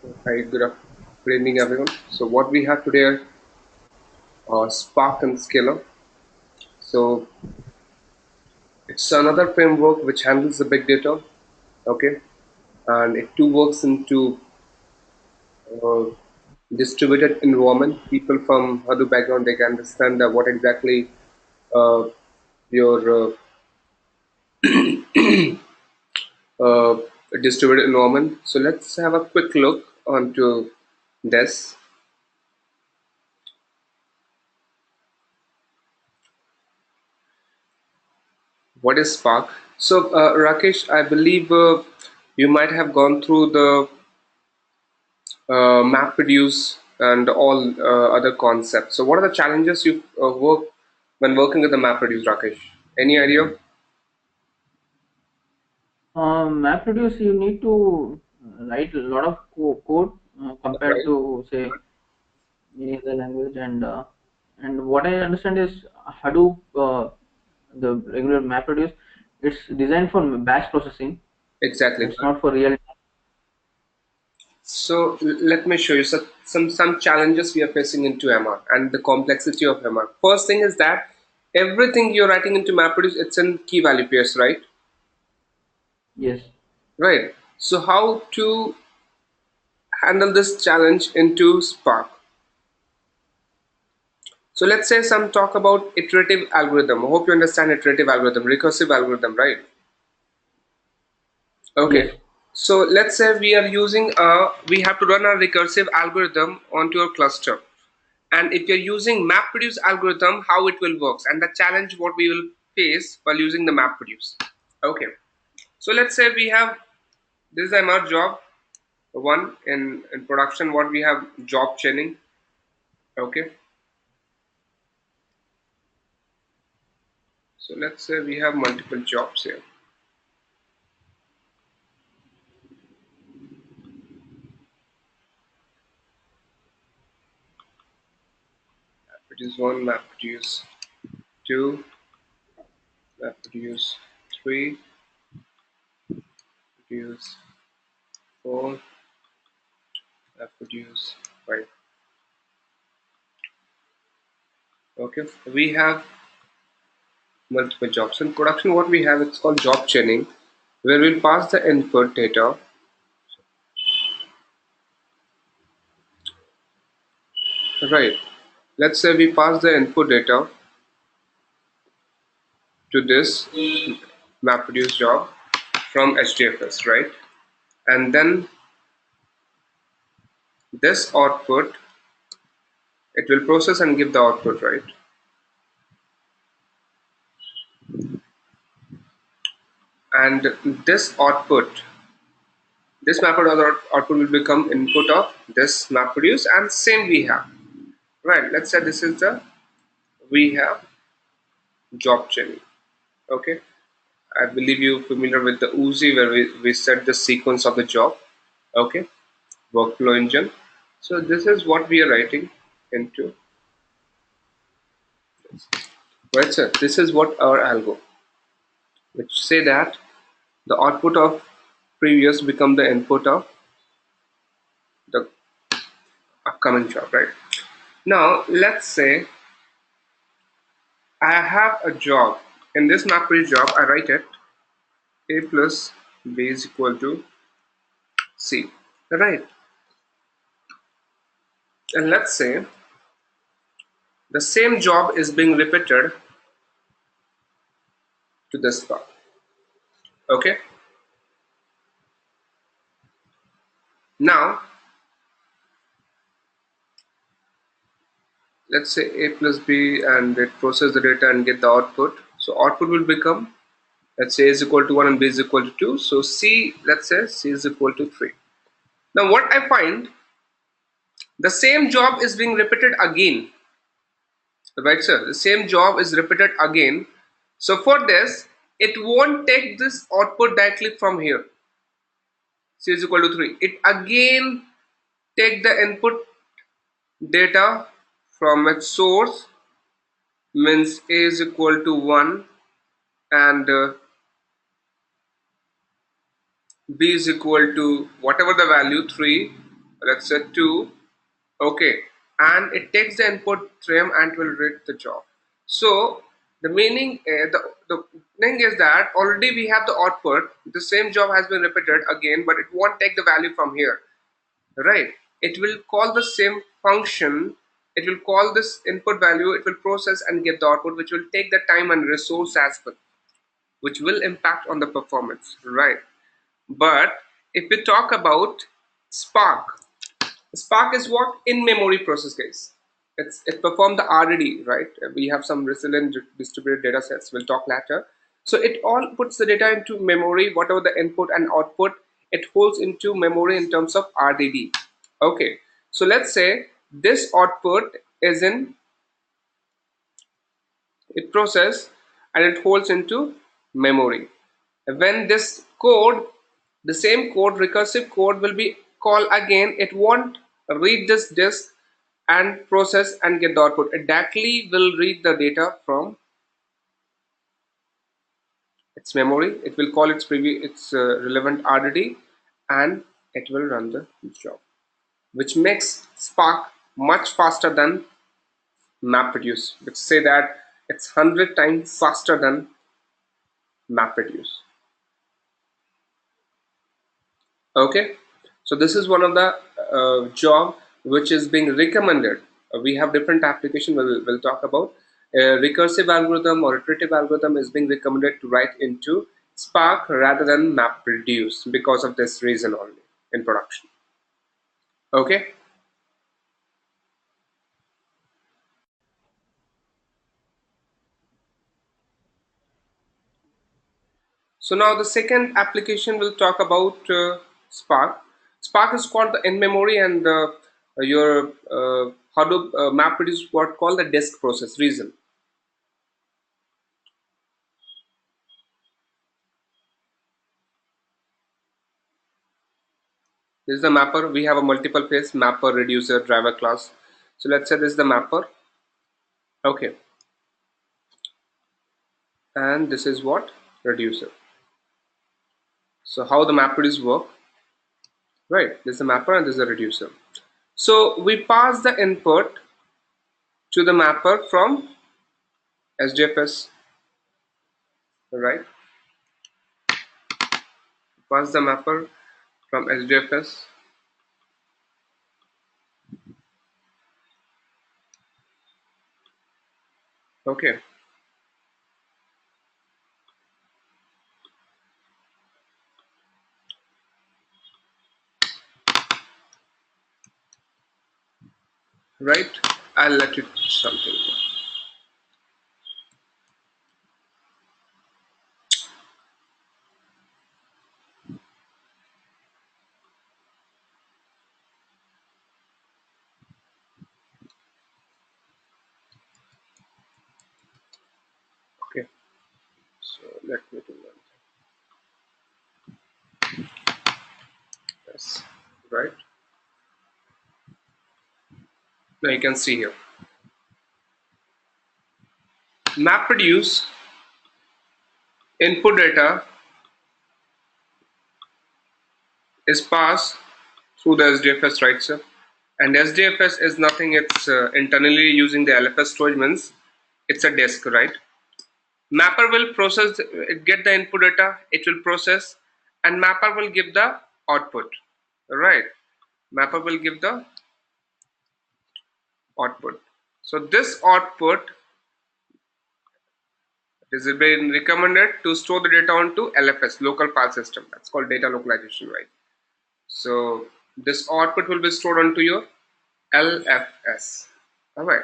Hi, good evening, everyone. So, what we have today are Spark and Scala. So, it's another framework which handles the big data, okay, and it too works into uh, distributed environment. People from Hadoop background they can understand that what exactly uh, your uh, distributed environment. So, let's have a quick look onto this. What is Spark? So, Rakesh, I believe you might have gone through the MapReduce and all other concepts. So, what are the challenges you work when working with the MapReduce, Rakesh? Any idea? MapReduce, you need to write a lot of code compared Right. to say any other language, and what I understand is Hadoop, the regular MapReduce, it's designed for batch processing. Exactly. It's not for real. So, let me show you some challenges we are facing into MR and the complexity of MR. First thing is that everything you're writing into MapReduce, it's in key value pairs, right? Yes, Right. So, how to handle this challenge into Spark? So let's say some talk about iterative algorithm. I hope you understand iterative algorithm, recursive algorithm, right? yes, Okay. So let's say we have to run a recursive algorithm onto your cluster. And if you're using MapReduce algorithm, how it will work and the challenge what we will face while using the MapReduce. Okay. So let's say we have this is our job one in production. What we have job chaining. Okay. So let's say we have multiple jobs here. MapReduce one, MapReduce two, MapReduce three, MapReduce four, MapReduce five. Okay, we have multiple jobs. In production, what we have it's called job chaining, where we'll pass the input data. Right. Let's say we pass the input data to this MapReduce job from HDFS, right? And then this output, it will process and give the output, right? And this output, this MapReduce output will become input of this MapReduce, and same we have, right? Let's say this is the we have job chaining. Okay, I believe you're familiar with the Uzi where we set the sequence of the job. Okay, workflow engine. So this is what we are writing into. Right, sir. This is what our algo, which say that the output of previous become the input of the upcoming job, right? Now let's say I have a job. In this MapReduce job, I write it A plus B is equal to C, right? And let's say the same job is being repeated to this part. Okay. Now let's say A plus B and it process the data and get the output. So output will become, let's say A is equal to 1 and B is equal to 2. So C, let's say C is equal to 3. Now what I find, the same job is being repeated again. Right, sir? The same job is repeated again. So for this, it won't take this output directly from here. C is equal to 3. It again take the input data from its source, means A is equal to 1 and B is equal to whatever the value 3. let's say 2. Okay, and it takes the input stream and will read the job. So the meaning, the thing is that already we have the output. The same job has been repeated again, but it won't take the value from here, right? It will call the same function. It will call this input value. It will process and get the output, which will take the time and resource as well, which will impact on the performance, right? But if we talk about Spark, Spark is what? In-memory process, guys. It performs the RDD, right? We have some resilient distributed data sets. We'll talk later. So it all puts the data into memory, whatever the input and output, it holds into memory in terms of RDD. Okay. So let's say this output is in it process and it holds into memory. When this code, the same code, recursive code will be called again, it won't read this disk and process and get the output. It directly will read the data from its memory. It will call its relevant RDD and it will run the job, which makes Spark much faster than MapReduce, which say that it's 100 times faster than MapReduce. Okay, so this is one of the job which is being recommended. We have different application we'll talk about. A recursive algorithm or iterative algorithm is being recommended to write into Spark rather than MapReduce because of this reason only in production. Okay, so now the second application we'll talk about Spark. Spark is called the in-memory and your Hadoop MapReduce what called the disk process reason. This is the mapper. We have a multiple phase mapper, reducer, driver class. So let's say this is the mapper. Okay. And this is what? Reducer. So how the MapReduce work? Right. This is the mapper and this is the reducer. So we pass the input to the mapper from SDFS. Right. Pass the mapper from SDFS. Okay. Right. I'll let you something. Okay. So let me do one. Yes. Right. Now you can see here. MapReduce input data is passed through the SDFS, right, sir? And SDFS is nothing, it's internally using the LFS storage means it's a disk, right? Mapper will process, get the input data, it will process, and Mapper will give the output, right? Mapper will give the output. So this output is been recommended to store the data onto LFS, local file system. That's called data localization, right? So this output will be stored onto your LFS. All right.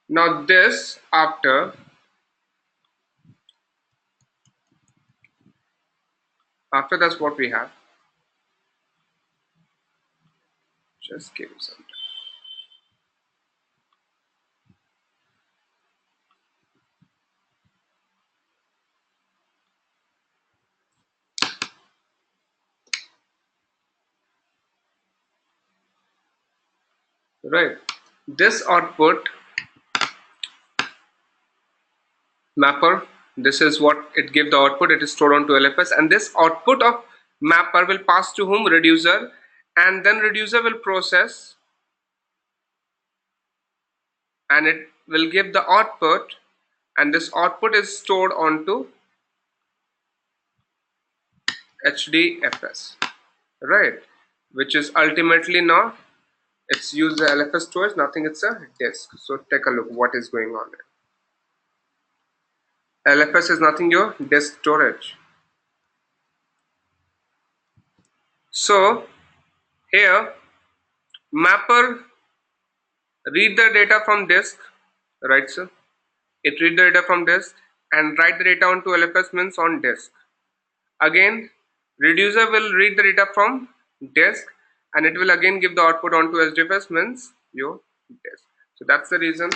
Now this after that's what we have. Just give me some time. Right. This output mapper, this is what it give the output. It is stored onto LFS, and this output of mapper will pass to whom? Reducer, and then reducer will process and it will give the output, and this output is stored onto HDFS, right? Which is ultimately now it's used the LFS storage, nothing, it's a disk. So take a look what is going on there. LFS is nothing, your disk storage. So here mapper read the data from disk, right sir? It read the data from disk and write the data onto LFS, means on disk. Again, reducer will read the data from disk and it will again give the output onto HDFS, means your disk. So that's the reason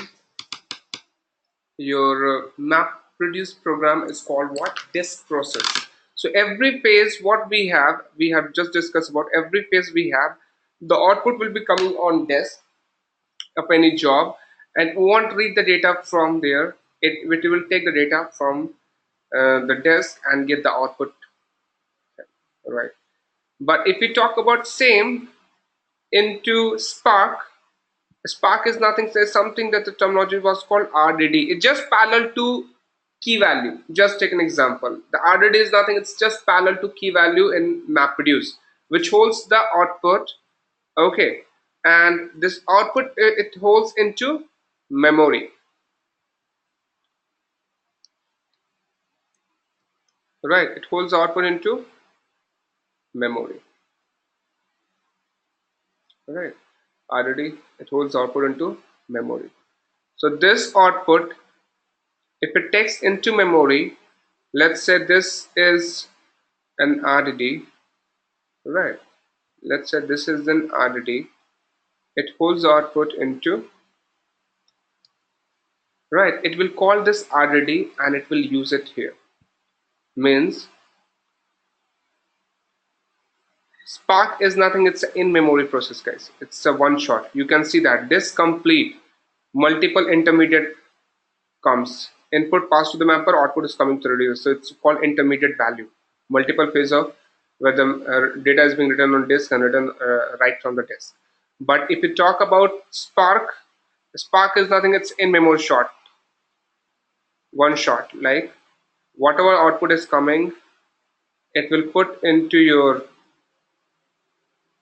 your map produce program is called what? Disk process. So every phase what we have just discussed about every phase we have, the output will be coming on disk of any job and we won't read the data from there. It will take the data from the disk and get the output, right? But if we talk about same into Spark, Spark is nothing, says something that the terminology was called RDD. It's just parallel to key value. Just take an example. The RDD is nothing, it's just parallel to key value in MapReduce, which holds the output. Okay. And this output it holds into memory. Right. It holds the output into memory. Right. RDD, it holds output into memory. So this output, if it takes into memory, let's say this is an RDD, right? Let's say this is an RDD. It holds the output into, right? It will call this RDD and it will use it here. Means Spark is nothing, it's an in-memory process, guys. It's a one shot. You can see that this complete multiple intermediate comes. Input passed to the mapper, output is coming to reducer. So it's called intermediate value. Multiple phase of where the data is being written on disk and written right from the disk. But if you talk about Spark, Spark is nothing, it's in memory shot, one shot. Like whatever output is coming, it will put into your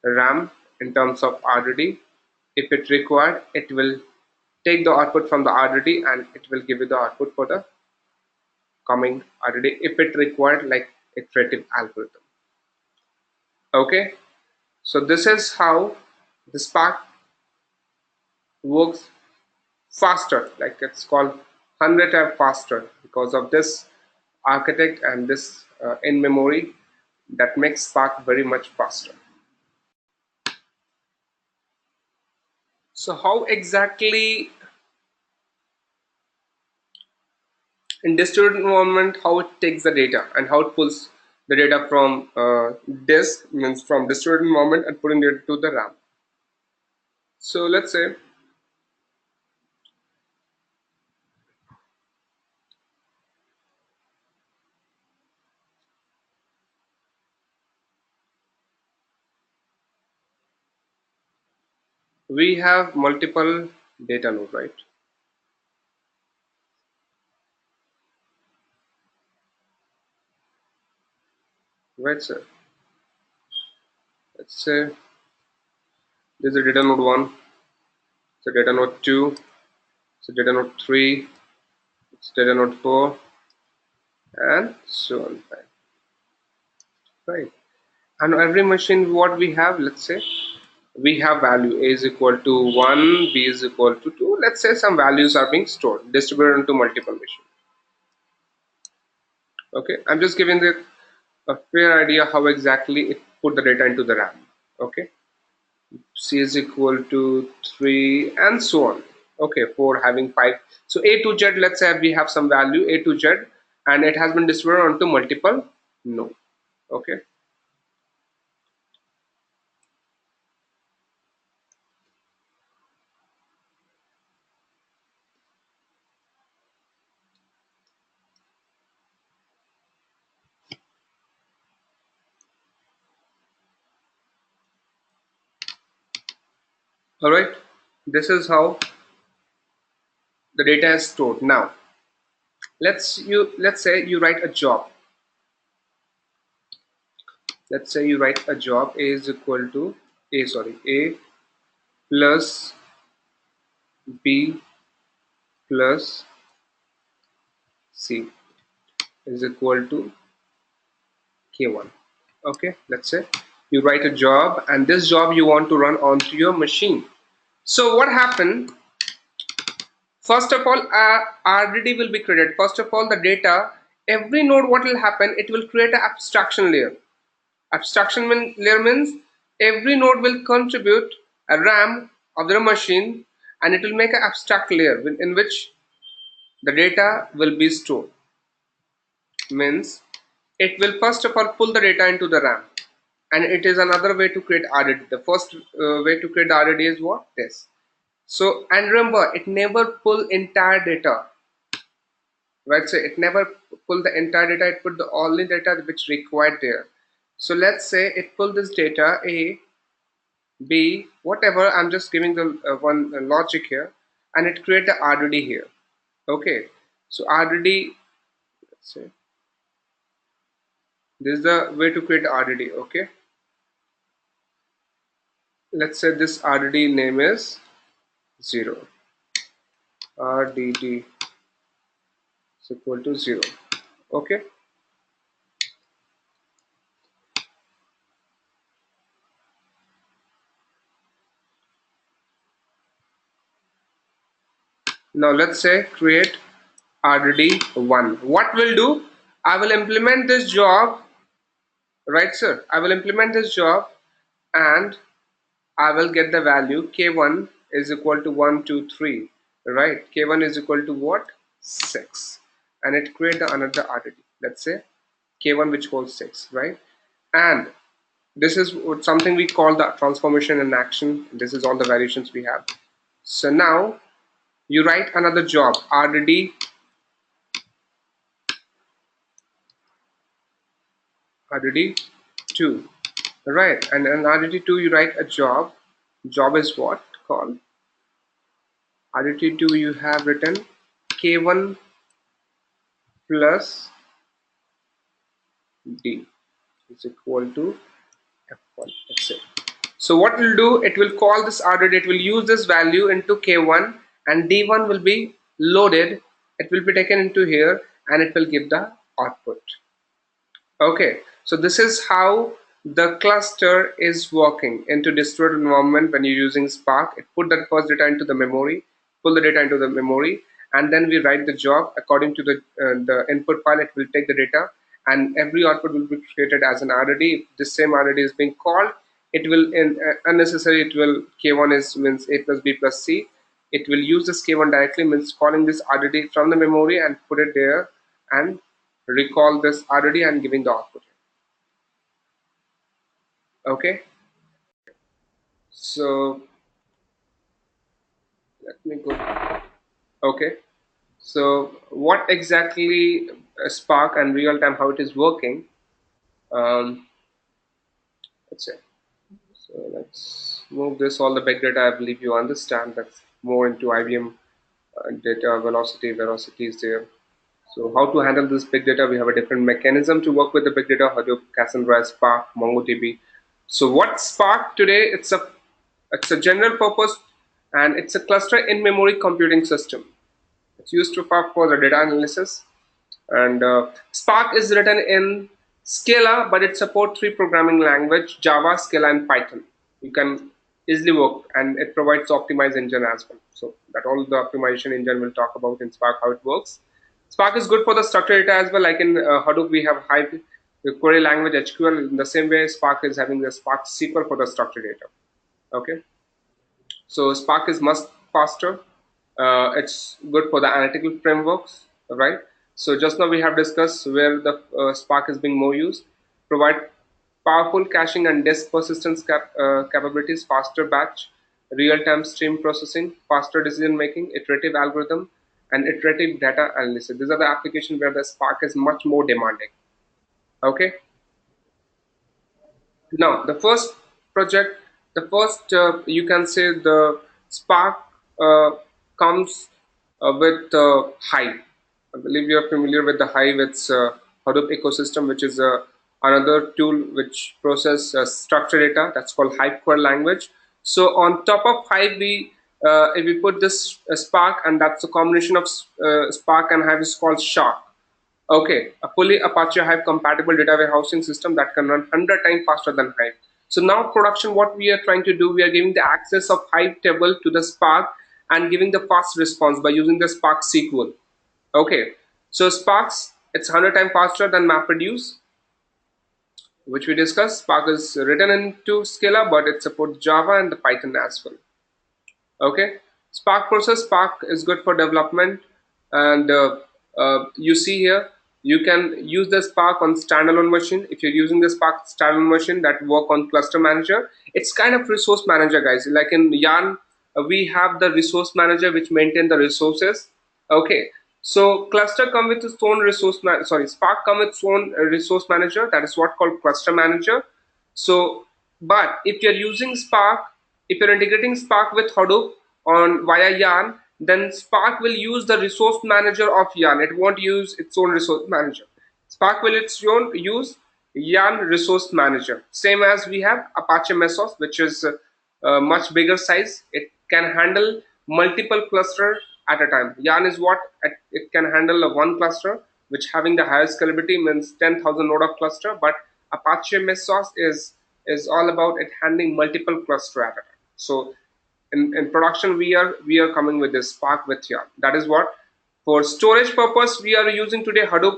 RAM in terms of RDD. If it required, it will take the output from the RDD and it will give you the output for the coming RDD if it required, like iterative algorithm. Okay, so this is how the Spark works faster, like it's called 100 times faster because of this architect and this in memory that makes Spark very much faster. So how exactly in distributed environment, how it takes the data and how it pulls the data from disk, means from distributed environment, and putting it to the RAM. So let's say we have multiple data node, right? Right, sir. Let's say this is a data node 1, it's a data node 2, it's a data node 3, it's data node 4, and so on. Right. And every machine, what we have, let's say we have value a is equal to 1, b is equal to 2. Let's say some values are being stored, distributed into multiple machines. Okay, I'm just giving a fair idea how exactly it put the data into the RAM. Okay, c is equal to 3 and so on. Okay, for having 5, so a to z, let's say we have some value a to z and it has been distributed onto multiple node. Okay, All right, this is how the data is stored. Now let's say you write a job. Let's say you write a job. A is equal to A plus B plus C is equal to K1. Okay, let's say you write a job, and this job you want to run onto your machine. So what happened? First of all, RDD will be created. First of all, the data, every node, what will happen, it will create an abstraction layer. Layer means every node will contribute a RAM of their machine, and it will make an abstract layer in which the data will be stored. Means it will first of all pull the data into the RAM, and it is another way to create RDD. The first way to create the RDD is what? This. So, and remember, it never pull entire data, right? So it never pull the entire data, it put the only data which required there. So let's say it pull this data A, B, whatever, I'm just giving the one logic here, and it create the RDD here. Okay, so RDD, let's say this is the way to create RDD. Okay, let's say this RDD name is 0. RDD is equal to 0. Okay, now let's say create RDD1. What will do? I will implement this job, right, sir? I will implement this job, and I will get the value K1 is equal to 1, 2, 3, right? K1 is equal to what? 6. And it create another RDD. Let's say K1 which holds 6, right? And this is something we call the transformation in action. This is all the variations we have. So now you write another job, RDD2, right? And in RDD2 you write a job. Job is what called? RDD2 you have written K1 plus D is equal to F1. That's it. So what will do? It will call this RDD. It will use this value into K1, and D1 will be loaded. It will be taken into here, and it will give the output. Okay, so this is how the cluster is working into distributed environment. When you're using Spark, it put that first data into the memory, pull the data into the memory, and then we write the job according to the input file. It will take the data, and every output will be created as an RDD. If this same RDD is being called, it will unnecessary. It will K1 is means A plus B plus C. It will use this K1 directly, means calling this RDD from the memory and put it there, and recall this RDD and giving the output. Okay, so let me go. Okay, so what exactly Spark and real time, how it is working? Um, let's say, so let's move this all the big data. I believe you understand that's more into IBM data velocity is there. So how to handle this big data? We have a different mechanism to work with the big data: Hadoop, Cassandra, Spark, MongoDB. So what Spark today? It's a general purpose, and it's a cluster in-memory computing system. It's used for the data analysis. And Spark is written in Scala, but it supports three programming language: Java, Scala, and Python. You can easily work, and it provides optimized engine as well. So that all the optimization engine will talk about in Spark how it works. Spark is good for the structured data as well. Like in Hadoop, we have Hive, the query language HQL. In the same way, Spark is having the Spark SQL for the structured data. Okay. So Spark is much faster. It's good for the analytical frameworks, right? So just now we have discussed where the Spark is being more used. Provide powerful caching and disk persistence capabilities, faster batch, real-time stream processing, faster decision making, iterative algorithm, and iterative data analysis. These are the applications where the Spark is much more demanding. Okay. Now the first project The first, you can say the Spark uh, comes with Hive. I believe you are familiar with the Hive. It's Hadoop ecosystem, which is another tool which process structured data. That's called Hive core language. So on top of Hive, we if we put this Spark, and that's a combination of Spark and Hive, is called Shark. Okay, a fully Apache Hive compatible data warehousing system that can run 100 times faster than Hive. So now production, what we are trying to do, we are giving the access of Hive table to the Spark and giving the fast response by using the Spark SQL. Okay, so Sparks, it's 100 times faster than MapReduce, which we discussed. Spark is written into Scala, but it supports Java and the Python as well. Okay, Spark process. Spark is good for development, and you see here you can use the Spark on standalone machine. If you're using the Spark standalone machine that work on cluster manager, it's kind of resource manager, guys. Like in Yarn, we have the resource manager which maintain the resources. Okay, so cluster come with its own sorry, Spark come with its own resource manager, that is what called cluster manager. So, but if you're using Spark, if you're integrating Spark with Hadoop on via Yarn, then Spark will use the resource manager of Yarn. It won't use its own resource manager. Spark will its own use Yarn resource manager. Same as we have Apache Mesos, which is a much bigger size. It can handle multiple cluster at a time. Yarn is what it can handle a one cluster, which having the highest scalability means 10,000 node of cluster. But Apache Mesos is all about it handling multiple cluster at a time. So in production we are coming with this Spark with Yarn. That is what for storage purpose we are using today Hadoop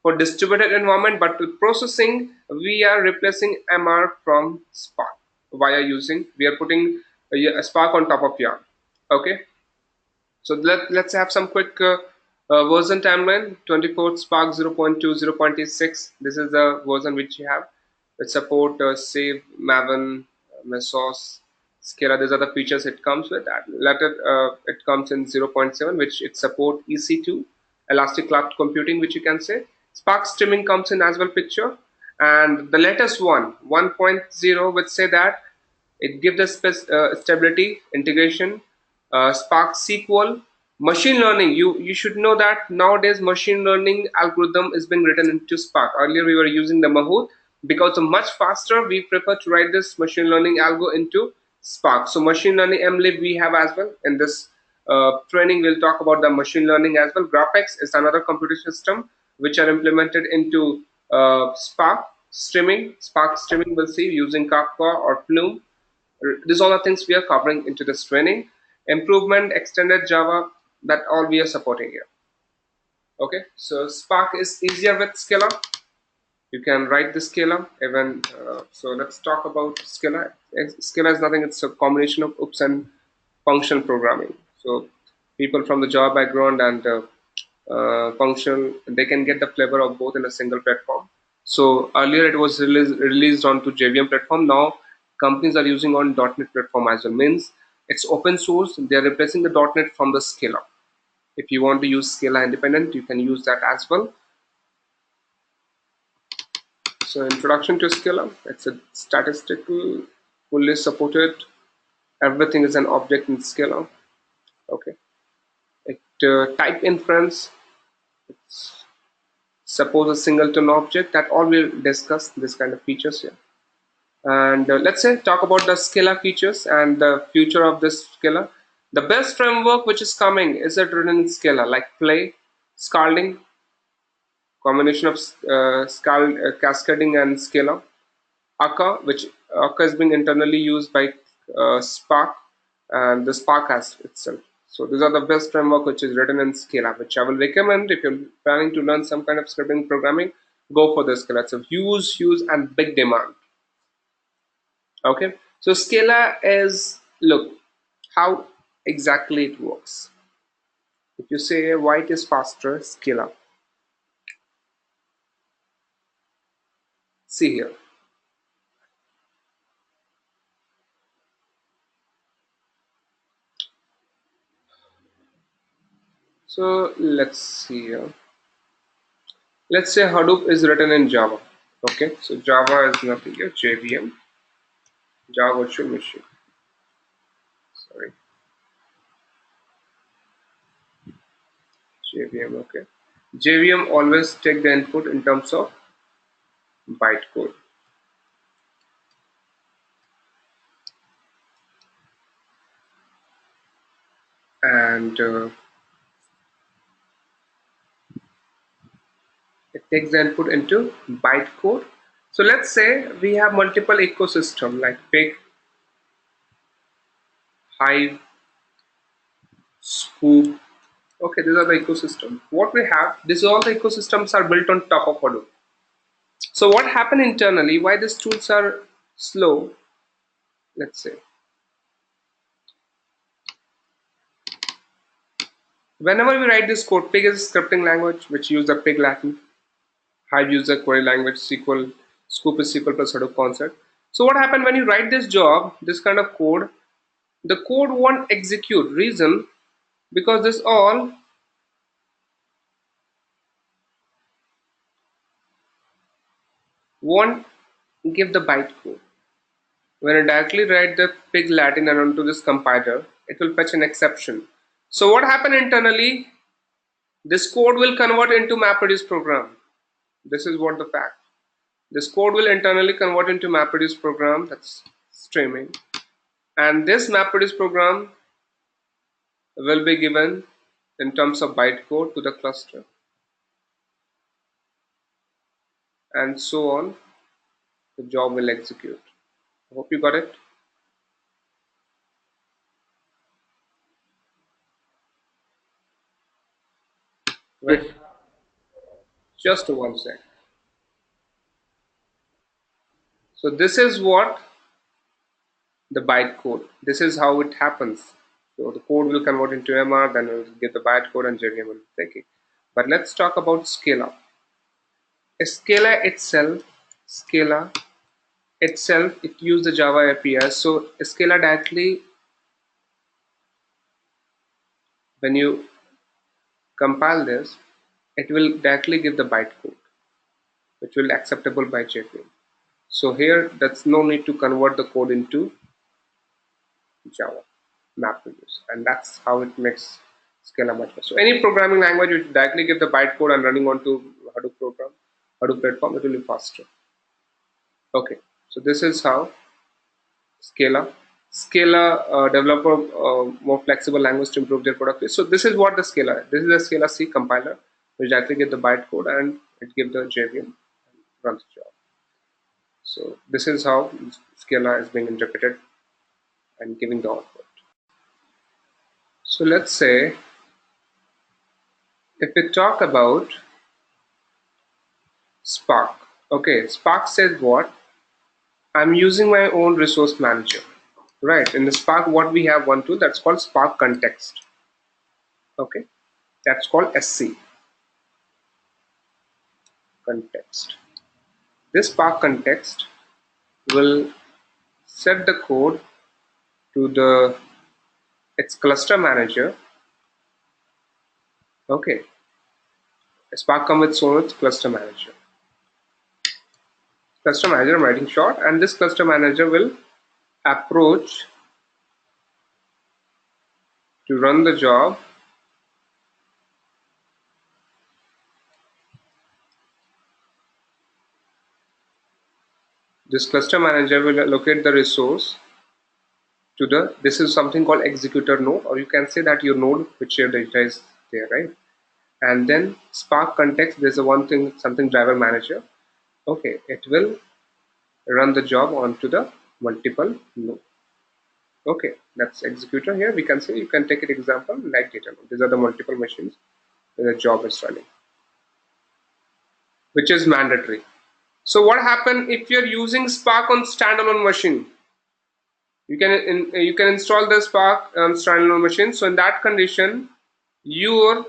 for distributed environment, but with processing we are replacing MR from Spark via using we are putting a Spark on top of Yarn. Okay, so let's have some quick version timeline. 24th Spark 0.2 0.86. This is the version which you have. It support Save, Maven, Mesos, Scala. These are the features it comes with. Later it comes in 0.7, which it support EC2, Elastic Cloud Computing, which you can say. Spark streaming comes in as well picture. And the latest one, 1.0, would say that it gives the stability, integration, Spark SQL, machine learning. You should know that nowadays machine learning algorithm is being written into Spark. Earlier we were using the Mahout. Because of much faster, we prefer to write this machine learning algo into Spark. So machine learning MLib we have as well. In this training, we'll talk about the machine learning as well. GraphX is another computation system which are implemented into Spark streaming. Spark streaming we'll see using Kafka or Flume. These are the things we are covering into this training. Improvement, extended Java, that all we are supporting here. Okay, so Spark is easier with Scala. You can write the Scala even. So let's talk about Scala. Scala is nothing. It's a combination of OOPS and function programming. So people from the Java background and functional, they can get the flavor of both in a single platform. So earlier it was released onto JVM platform. Now companies are using on .NET platform as well. Means it's open source. They are replacing the .NET from the Scala. If you want to use Scala independent, you can use that as well. So introduction to Scala, it's a statistical, fully supported. Everything is an object in Scala. Okay. It type inference. It's suppose a singleton object. That all we'll discuss this kind of features here. And let's say talk about the Scala features and the future of this Scala. The best framework which is coming is it written in Scala, like Play, Scalding, combination of cascading and Scala. Akka, which Akka is being internally used by Spark and the Spark has itself. So these are the best framework which is written in Scala, which I will recommend if you're planning to learn some kind of scripting programming. Go for the Scala. It's a huge and big demand. Okay, so Scala is, look how exactly it works. If you say why it is faster, Scala. See here. So let's see here. Let's say Hadoop is written in Java. Okay, so Java is nothing here, JVM. Java virtual machine. Sorry, JVM. Okay, JVM always take the input in terms of bytecode, and it takes the input into bytecode. So let's say we have multiple ecosystem like Pig, Hive, Scoop. Okay, these are the ecosystem. What we have, these all the ecosystems are built on top of Hadoop. So what happened internally? Why these tools are slow? Let's say whenever we write this code, Pig is a scripting language which use the Pig Latin. Hive use the query language, SQL. Scoop is SQL plus Hadoop concept. So what happened when you write this job, this kind of code? The code won't execute. Reason, because this all won't give the bytecode. When I directly write the Pig Latin and onto this compiler, it will fetch an exception. So what happened internally? This code will convert into MapReduce program. This is what the fact. This code will internally convert into MapReduce program, that's streaming. And this MapReduce program will be given in terms of bytecode to the cluster, and so on. The job will execute. I hope you got it. Yes. Right. Just one sec. So this is what the bytecode. This is how it happens. So the code will convert into MR, then it will get the bytecode and JVM will take it. But let's talk about Scala. Scala itself, it uses the Java API. So Scala directly, when you compile this, it will directly give the bytecode, which will acceptable by JVM. So here, that's no need to convert the code into Java MapReduce, and that's how it makes Scala much better. So any programming language which directly give the bytecode and running onto Hadoop program, Hadoop platform, it will be faster. Okay, so this is how Scala developer more flexible language to improve their productivity. So this is what the Scala. This is the Scala C compiler, which directly get the bytecode and it gives the JVM and runs the job. So this is how Scala is being interpreted and giving the output. So let's say if we talk about Spark. Okay, Spark says what? I'm using my own resource manager. Right, in the Spark, what we have one tool that's called Spark Context. Okay, that's called SC context. This Spark Context will set the code to the its cluster manager. Okay, Spark comes with its own cluster manager. Cluster manager, I'm writing short, and this cluster manager will approach to run the job. This cluster manager will allocate the resource to the, this is something called executor node, or you can say that your node which your data is there, right? And then Spark Context, there's a one thing, something driver manager. Okay, it will run the job onto the multiple node. Okay, that's executor. Here we can say, you can take an example like data node. These are the multiple machines where the job is running, which is mandatory. So what happen if you're using Spark on standalone machine? You can install the Spark on standalone machine. So in that condition, your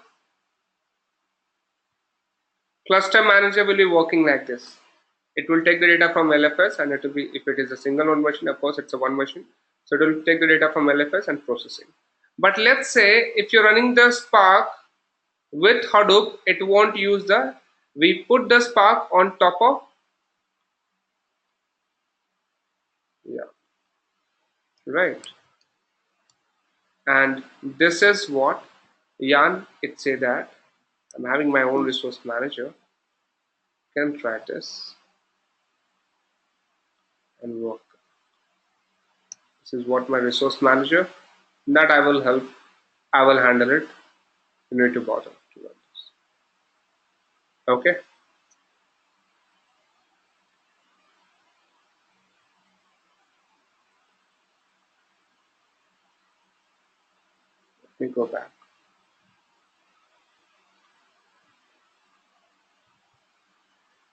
cluster manager will be working like this. It will take the data from LFS, and it will be, if it is a single node machine, of course it's a one machine. So it will take the data from LFS and processing. But let's say if you're running the Spark with Hadoop, it won't use the, we put the Spark on top of, yeah. right? And this is what Jan, it say that I'm having my own resource manager, can try this and work. This is what my resource manager, that I will help, I will handle it. You need to bother to run this. Okay, let me go back.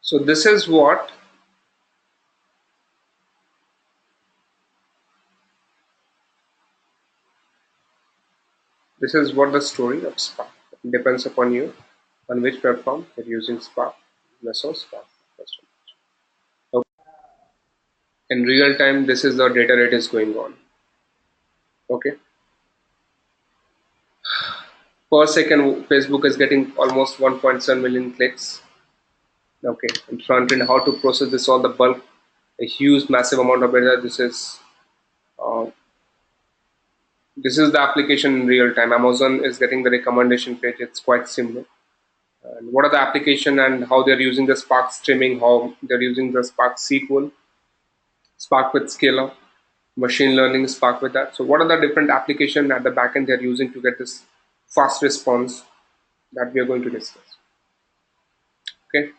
So this is what the story of Spark. It depends upon you on which platform you're using Spark, Mesos, Spark. Okay. In real time, this is the data rate is going on. Okay, per second, Facebook is getting almost 1.7 million clicks. Okay, in front end, how to process this all the bulk, a huge, massive amount of data. Uh, this is the application in real time. Amazon is getting the recommendation page. It's quite similar. And what are the application and how they're using the Spark streaming, how they're using the Spark SQL, Spark with Scala, machine learning, Spark with that. So what are the different application at the backend they're using to get this fast response that we are going to discuss. Okay.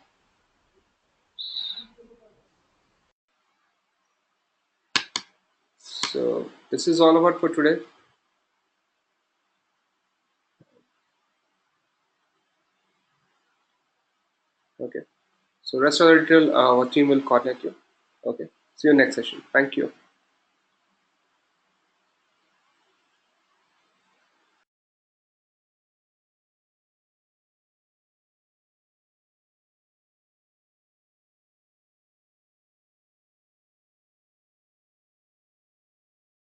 So this is all about for today. Okay. So rest of the detail, our team will coordinate you. Okay. See you next session. Thank you.